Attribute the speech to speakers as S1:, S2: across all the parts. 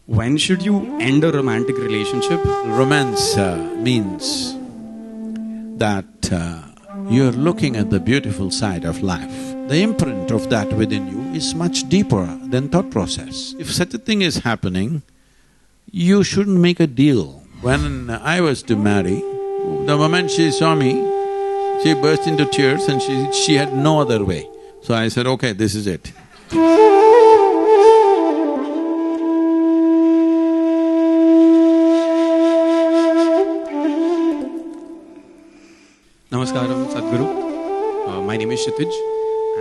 S1: When should you end a romantic relationship?
S2: Romance means that you're looking at the beautiful side of life. The imprint of that within you is much deeper than thought process. If such a thing is happening, you shouldn't make a deal. When I was to marry, the moment she saw me, she burst into tears and she had no other way. So I said, okay, this is it.
S1: Namaskaram, Sadhguru. My name is Kshitij,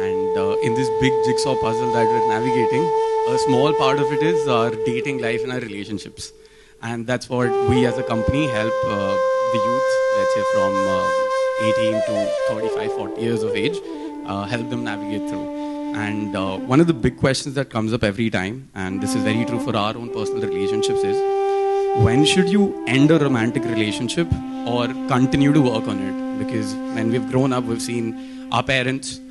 S1: and in this big jigsaw puzzle that we're navigating, a small part of it is our dating life and our relationships. And that's what we as a company help the youth, let's say from 18 to 35, 40 years of age, help them navigate through. And one of the big questions that comes up every time, and this is very true for our own personal relationships, is when should you end a romantic relationship or continue to work on it? Because when we've grown up, we've seen our parents,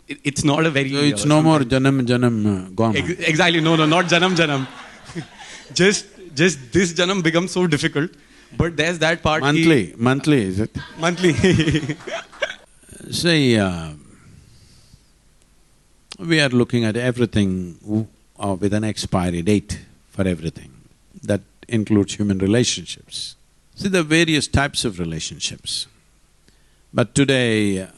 S1: it's not a very…
S2: So it's no more janam gone.
S1: Exactly, no, not janam. Just this janam becomes so difficult, but there's that part…
S2: Monthly is it?
S1: Monthly.
S2: See, we are looking at everything with an expiry date for everything. That includes human relationships. See, there are various types of relationships. But today,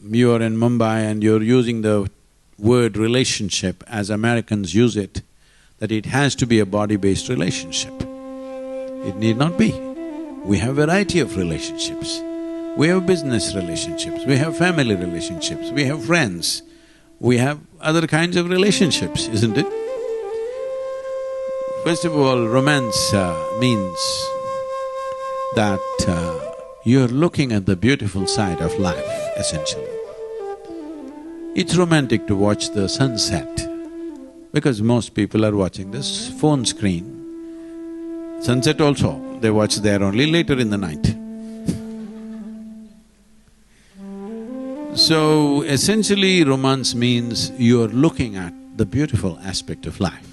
S2: you are in Mumbai and you're using the word relationship as Americans use it, that it has to be a body-based relationship. It need not be. We have a variety of relationships. We have business relationships, we have family relationships, we have friends, we have other kinds of relationships, isn't it? First of all, romance means that you're looking at the beautiful side of life, essentially. It's romantic to watch the sunset, because most people are watching this phone screen. Sunset also, they watch there only later in the night. So, essentially romance means you're looking at the beautiful aspect of life.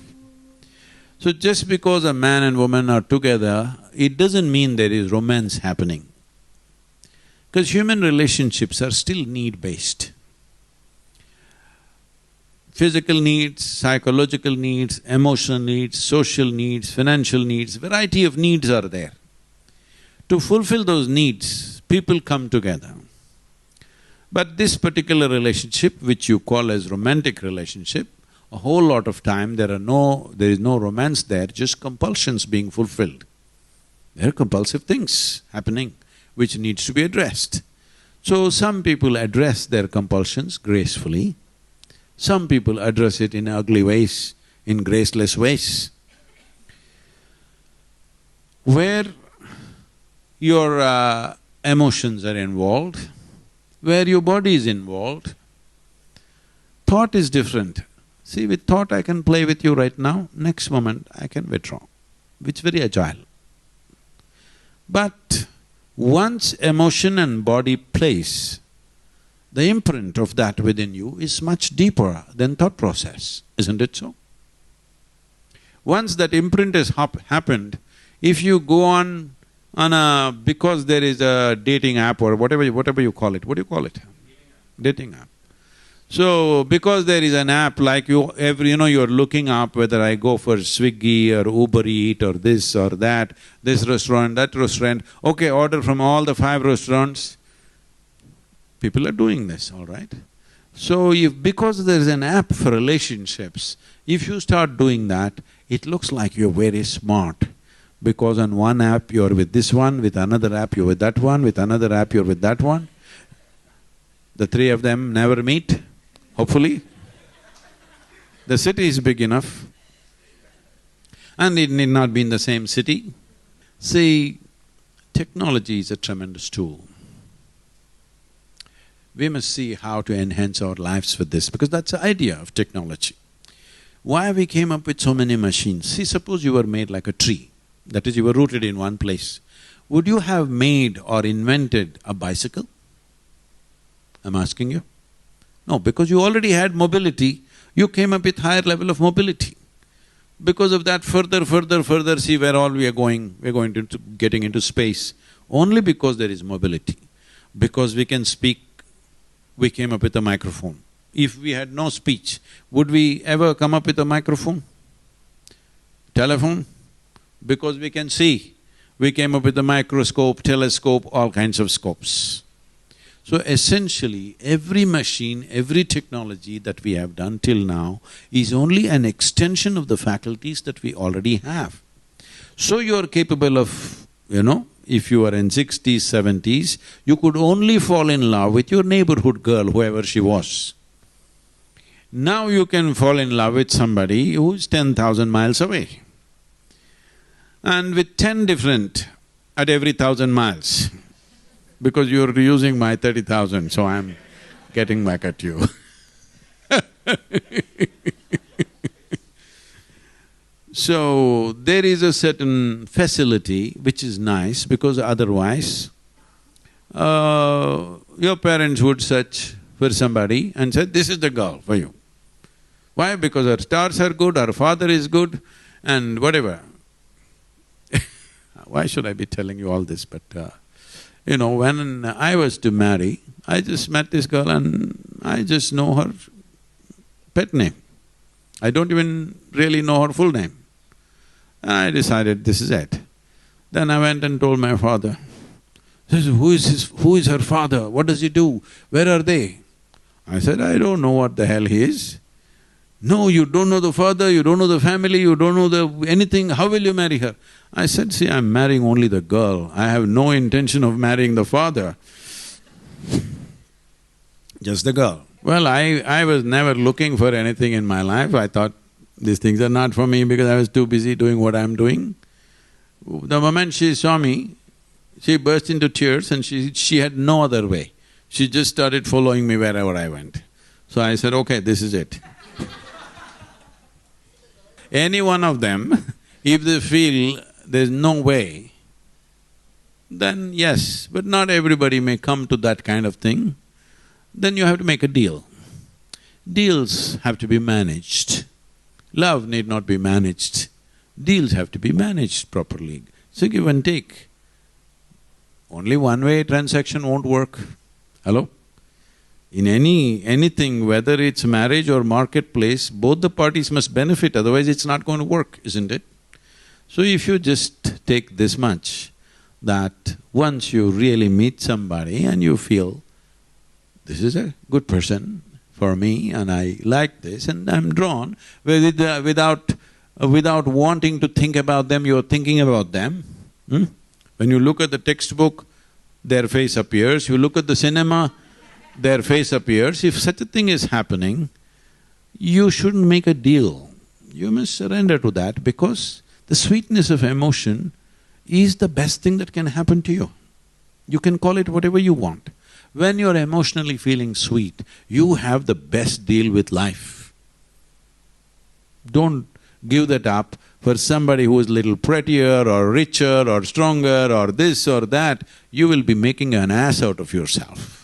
S2: So just because a man and woman are together, it doesn't mean there is romance happening. Because human relationships are still need-based. Physical needs, psychological needs, emotional needs, social needs, financial needs, variety of needs are there. To fulfill those needs, people come together. But this particular relationship, which you call as romantic relationship, a whole lot of time there is no romance there, just compulsions being fulfilled. There are compulsive things happening which needs to be addressed. So some people address their compulsions gracefully, some people address it in ugly ways, in graceless ways. Where your emotions are involved, where your body is involved, thought is different. See, with thought I can play with you right now, next moment I can withdraw. It's very agile. But once emotion and body place, the imprint of that within you is much deeper than thought process, isn't it so? Once that imprint has happened, if you go on because there is a dating app or whatever you call it, what do you call it? Dating app. So, because there is an app like you're looking up whether I go for Swiggy or Uber Eat or this or that, this restaurant, that restaurant, okay, order from all the 5 restaurants. People are doing this, all right? So, because there is an app for relationships, if you start doing that, it looks like you're very smart. Because on one app you're with this one, with another app you're with that one, with another app you're with that one. The 3 of them never meet. Hopefully. The city is big enough and it need not be in the same city. See, technology is a tremendous tool. We must see how to enhance our lives with this, because that's the idea of technology. Why we came up with so many machines? See, suppose you were made like a tree, that is, you were rooted in one place. Would you have made or invented a bicycle? I'm asking you. No, because you already had mobility, you came up with higher level of mobility. Because of that, further, see where all we are going. We're going to getting into space. Only because there is mobility. Because we can speak, we came up with a microphone. If we had no speech, would we ever come up with a microphone? Telephone? Because we can see, we came up with a microscope, telescope, all kinds of scopes. So essentially, every machine, every technology that we have done till now is only an extension of the faculties that we already have. So you are capable of, if you are in 60s, 70s, you could only fall in love with your neighborhood girl, whoever she was. Now you can fall in love with somebody who's 10,000 miles away. And with 10 different at every 1,000 miles. Because you're using my 30,000, so I'm getting back at you. So, there is a certain facility which is nice because otherwise, your parents would search for somebody and say, this is the girl for you. Why? Because her stars are good, her father is good and whatever. Why should I be telling you all this? But when I was to marry, I just met this girl and I just know her pet name. I don't even really know her full name. And I decided this is it. Then I went and told my father, who is her father? What does he do? Where are they? I said, I don't know what the hell he is. No, you don't know the father, you don't know the family, you don't know anything, how will you marry her? I said, see, I'm marrying only the girl, I have no intention of marrying the father. Just the girl. Well, I was never looking for anything in my life, I thought these things are not for me because I was too busy doing what I'm doing. The moment she saw me, she burst into tears and she had no other way. She just started following me wherever I went. So I said, okay, this is it. Any one of them, if they feel there's no way, then yes, but not everybody may come to that kind of thing. Then you have to make a deal. Deals have to be managed. Love need not be managed. Deals have to be managed properly. So give and take. Only one-way transaction won't work. Hello? In anything, whether it's marriage or marketplace, both the parties must benefit, otherwise it's not going to work, isn't it? So if you just take this much, that once you really meet somebody and you feel, this is a good person for me and I like this and I'm drawn, without wanting to think about them, you're thinking about them. When you look at the textbook, their face appears, you look at the cinema, their face appears. If such a thing is happening, you shouldn't make a deal. You must surrender to that because the sweetness of emotion is the best thing that can happen to you. You can call it whatever you want. When you're emotionally feeling sweet, you have the best deal with life. Don't give that up for somebody who is little prettier or richer or stronger or this or that. You will be making an ass out of yourself.